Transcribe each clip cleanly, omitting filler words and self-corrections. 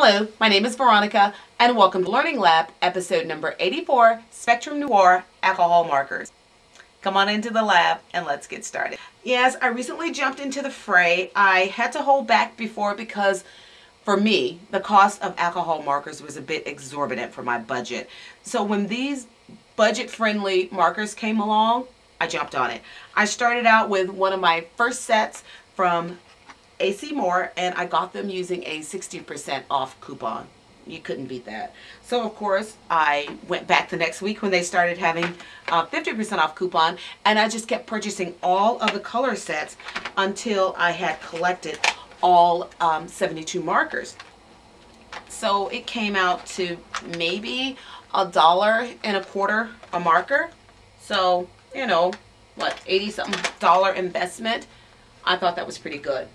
Hello, my name is Veronica and welcome to Learning Lab, episode number 84, Spectrum Noir Alcohol Markers. Come on into the lab and let's get started. Yes, I recently jumped into the fray. I had to hold back before because for me, the cost of alcohol markers was a bit exorbitant for my budget. So when these budget-friendly markers came along, I jumped on it. I started out with one of my first sets from AC Moore, and I got them using a 60% off coupon. You couldn't beat that. So of course I went back the next week when they started having 50% off coupon, and I just kept purchasing all of the color sets until I had collected all 72 markers. So it came out to maybe $1.25 a marker. So, you know, what, 80-something dollar investment. I thought that was pretty good.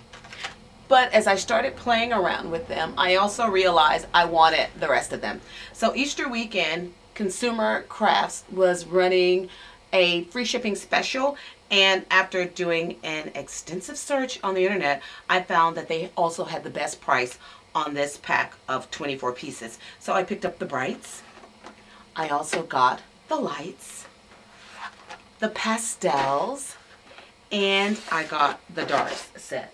But as I started playing around with them, I also realized I wanted the rest of them. So Easter weekend, Consumer Crafts was running a free shipping special, and after doing an extensive search on the internet, I found that they also had the best price on this pack of 24 pieces. So I picked up the brights. I also got the lights, the pastels, and I got the darks set.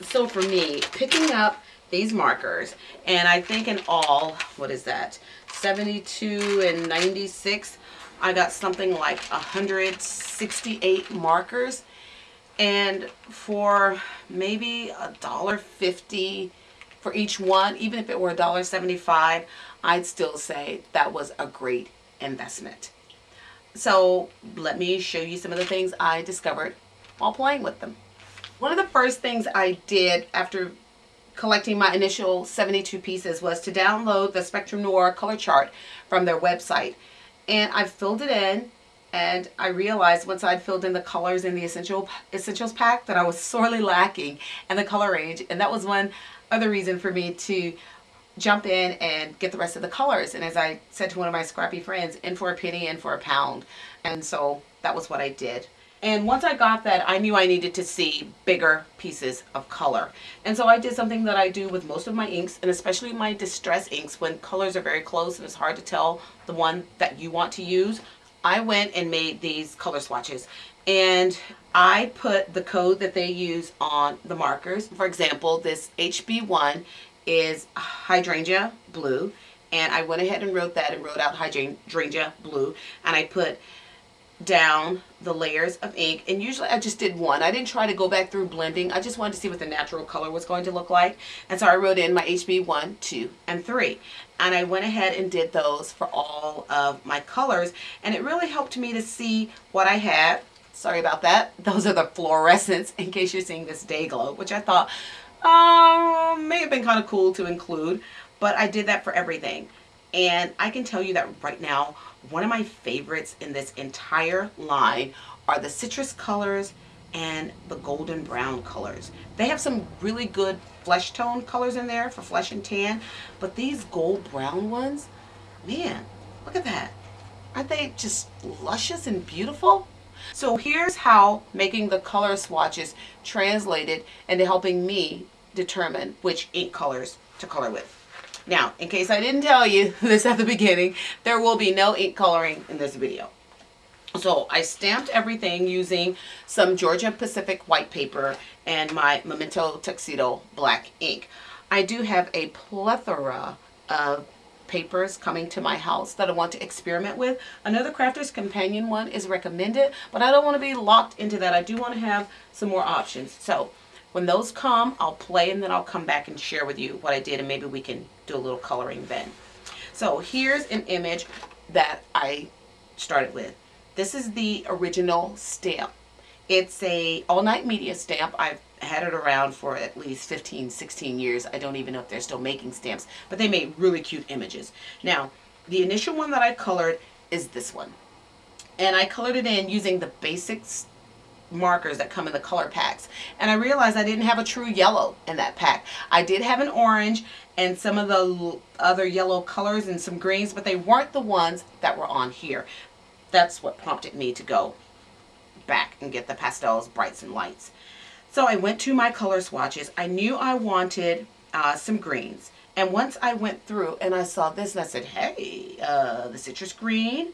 So for me, picking up these markers, and I think in all, what is that, 72 and 96, I got something like 168 markers, and for maybe $1.50 for each one, even if it were $1.75, I'd still say that was a great investment. So let me show you some of the things I discovered while playing with them. One of the first things I did after collecting my initial 72 pieces was to download the Spectrum Noir color chart from their website. And I filled it in, and I realized once I'd filled in the colors in the Essentials pack that I was sorely lacking in the color range. And that was one other reason for me to jump in and get the rest of the colors. And as I said to one of my scrappy friends, in for a penny, in for a pound. And so that was what I did. And once I got that, I knew I needed to see bigger pieces of color. And so I did something that I do with most of my inks, and especially my distress inks, when colors are very close and it's hard to tell the one that you want to use. I went and made these color swatches, and I put the code that they use on the markers. For example, this HB1 is hydrangea blue, and I went ahead and wrote that and wrote out hydrangea blue, and I put down the layers of ink, and usually I just did one. I didn't try to go back through blending. I just wanted to see what the natural color was going to look like, and so I wrote in my HB 1, 2, and 3, and I went ahead and did those for all of my colors, and it really helped me to see what I had. Sorry about that. Those are the fluorescents, in case you're seeing this day glow, which I thought may have been kind of cool to include, but I did that for everything. And I can tell you that right now, one of my favorites in this entire line are the citrus colors and the golden brown colors. They have some really good flesh tone colors in there for flesh and tan, but these gold brown ones, man, look at that. Aren't they just luscious and beautiful? So here's how making the color swatches translated into helping me determine which ink colors to color with. Now, in case I didn't tell you this at the beginning, there will be no ink coloring in this video. So I stamped everything using some Georgia Pacific white paper and my Memento Tuxedo black ink. I do have a plethora of papers coming to my house that I want to experiment with. Another Crafter's Companion one is recommended, but I don't want to be locked into that. I do want to have some more options. So when those come, I'll play, and then I'll come back and share with you what I did, and maybe we can do a little coloring then. So here's an image that I started with. This is the original stamp. It's a all-night media stamp. I've had it around for at least 15, 16 years. I don't even know if they're still making stamps, but they made really cute images. Now, the initial one that I colored is this one. And I colored it in using the basics markers that come in the color packs, and I realized I didn't have a true yellow in that pack. I did have an orange and some of the other yellow colors and some greens, but they weren't the ones that were on here. That's what prompted me to go back and get the pastels, brights, and lights. So I went to my color swatches. I knew I wanted some greens. And once I went through and I saw this and I said, hey, the citrus green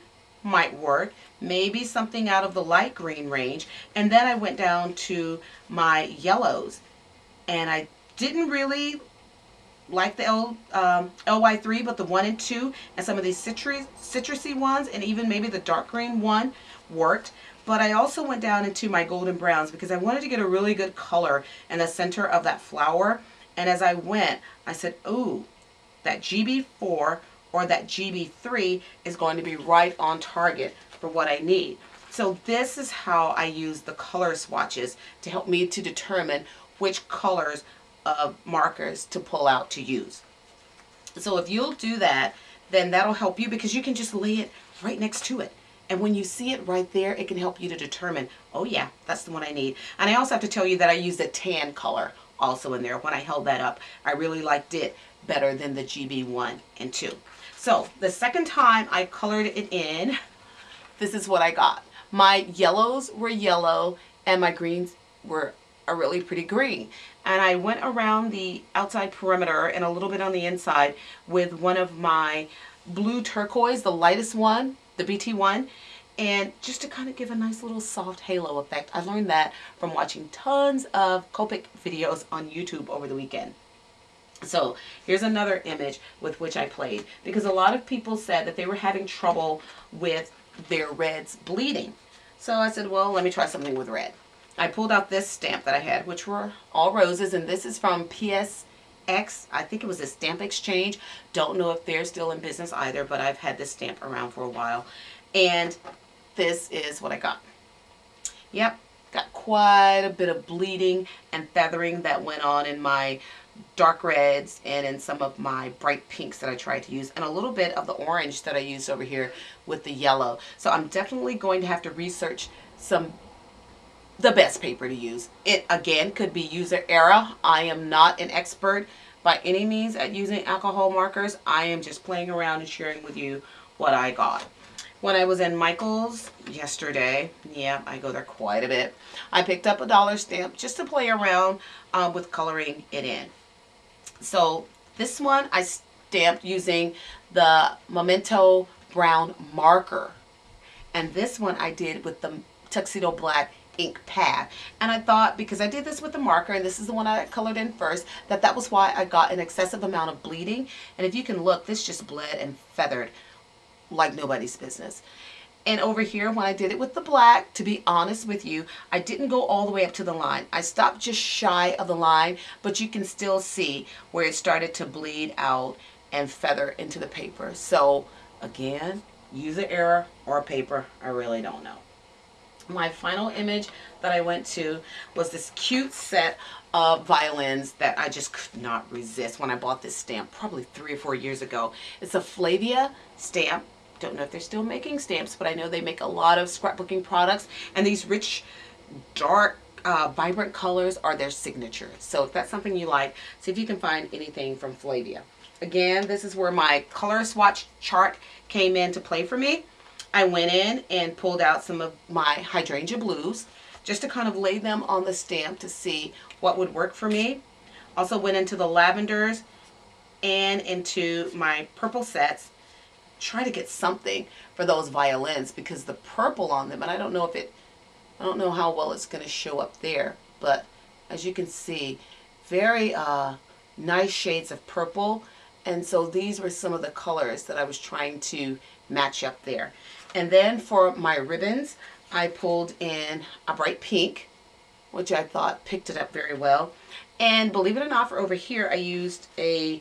might work. Maybe something out of the light green range. And then I went down to my yellows. And I didn't really like the LY3, but the 1 and 2 and some of these citrusy ones and even maybe the dark green one worked. But I also went down into my golden browns because I wanted to get a really good color in the center of that flower. And as I went, I said, ooh, that GB4 or that GB3 is going to be right on target for what I need. So this is how I use the color swatches to help me to determine which colors of markers to pull out to use. So if you'll do that, then that'll help you because you can just lay it right next to it. And when you see it right there, it can help you to determine, oh yeah, that's the one I need. And I also have to tell you that I used a tan color also in there. When I held that up, I really liked it better than the GB1 and 2. So the second time I colored it in, this is what I got. My yellows were yellow and my greens were a really pretty green. And I went around the outside perimeter and a little bit on the inside with one of my blue turquoise, the lightest one, the BT1, and just to kind of give a nice little soft halo effect. I learned that from watching tons of Copic videos on YouTube over the weekend. So here's another image with which I played because a lot of people said that they were having trouble with their reds bleeding. So I said, well, let me try something with red. I pulled out this stamp that I had, which were all roses, and this is from PSX. I think it was a stamp exchange. Don't know if they're still in business either, but I've had this stamp around for a while. And this is what I got. Yep, got quite a bit of bleeding and feathering that went on in my dark reds and in some of my bright pinks that I tried to use, and a little bit of the orange that I used over here with the yellow. So I'm definitely going to have to research the best paper to use. It again could be user error. I am not an expert by any means at using alcohol markers. I am just playing around and sharing with you what I got. When I was in Michael's yesterday, yeah, I go there quite a bit, I picked up a dollar stamp just to play around with coloring it in. So this one I stamped using the Memento Brown marker. And this one I did with the Tuxedo Black ink pad. And I thought, because I did this with the marker, and this is the one I colored in first, that was why I got an excessive amount of bleeding. And if you can look, this just bled and feathered like nobody's business. And over here, when I did it with the black, to be honest with you, I didn't go all the way up to the line. I stopped just shy of the line, but you can still see where it started to bleed out and feather into the paper. So again, user error or paper, I really don't know. My final image that I went to was this cute set of violins that I just could not resist when I bought this stamp probably 3 or 4 years ago. It's a Flavia stamp. Don't know if they're still making stamps, but I know they make a lot of scrapbooking products, and these rich, dark, vibrant colors are their signature. So if that's something you like, see if you can find anything from Flavia. Again, this is where my color swatch chart came in to play for me. I went in and pulled out some of my hydrangea blues just to kind of lay them on the stamp to see what would work for me. Also went into the lavenders and into my purple sets. Try to get something for those violins because the purple on them, and I don't know how well it's going to show up there, but as you can see, very nice shades of purple. And so these were some of the colors that I was trying to match up there. And then for my ribbons, I pulled in a bright pink, which I thought picked it up very well. And believe it or not, for over here, I used a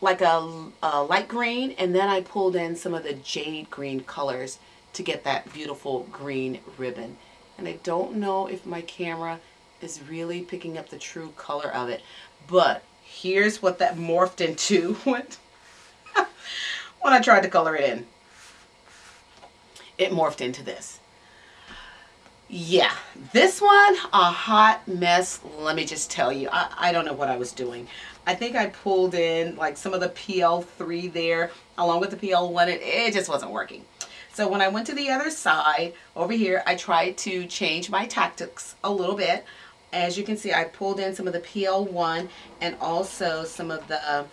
light green, and then I pulled in some of the jade green colors to get that beautiful green ribbon. And I don't know if my camera is really picking up the true color of it, but here's what that morphed into when I tried to color it in. It morphed into this. Yeah, this one, a hot mess, let me just tell you. I don't know what I was doing. I think I pulled in like some of the PL3 there along with the PL1, and it just wasn't working. So when I went to the other side over here, I tried to change my tactics a little bit. As you can see, I pulled in some of the PL1 and also some of the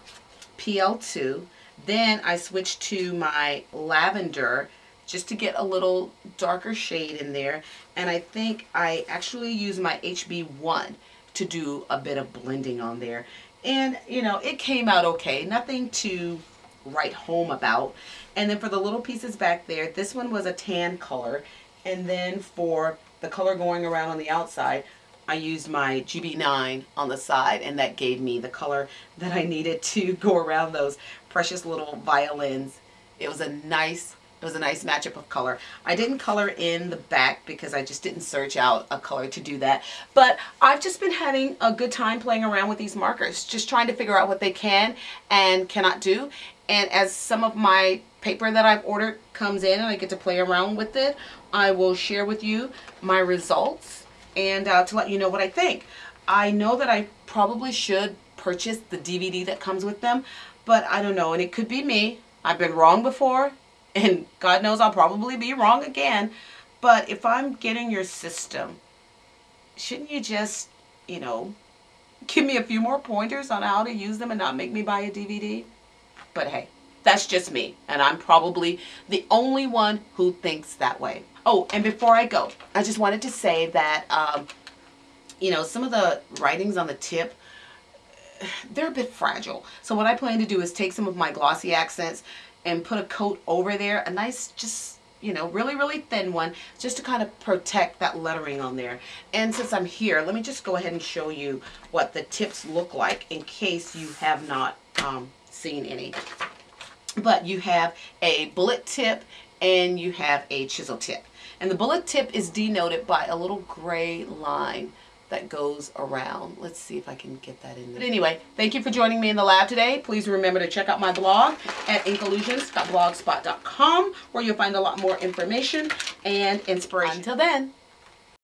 PL2. Then I switched to my lavender just to get a little darker shade in there. And I think I actually used my HB1 to do a bit of blending on there. And, you know, it came out okay. Nothing to write home about. And then for the little pieces back there, this one was a tan color. And then for the color going around on the outside, I used my GB9 on the side, and that gave me the color that I needed to go around those precious little violins. It was a nice matchup of color. I didn't color in the back because I just didn't search out a color to do that. But I've just been having a good time playing around with these markers, just trying to figure out what they can and cannot do. And as some of my paper that I've ordered comes in and I get to play around with it, I will share with you my results and to let you know what I think. I know that I probably should purchase the DVD that comes with them, but I don't know, and it could be me. I've been wrong before, and God knows I'll probably be wrong again. But if I'm getting your system, shouldn't you just, you know, give me a few more pointers on how to use them and not make me buy a DVD? But hey, that's just me, and I'm probably the only one who thinks that way. Oh, and before I go, I just wanted to say that, you know, some of the writings on the tip, they're a bit fragile. So what I plan to do is take some of my glossy accents and put a coat over there, a nice, just, you know, really, really thin one, just to kind of protect that lettering on there. And since I'm here, let me just go ahead and show you what the tips look like in case you have not seen any. But you have a bullet tip and you have a chisel tip. And the bullet tip is denoted by a little gray line that goes around. Let's see if I can get that in there. But anyway, thank you for joining me in the lab today. Please remember to check out my blog at inkollusions.blogspot.com, where you'll find a lot more information and inspiration. Until then.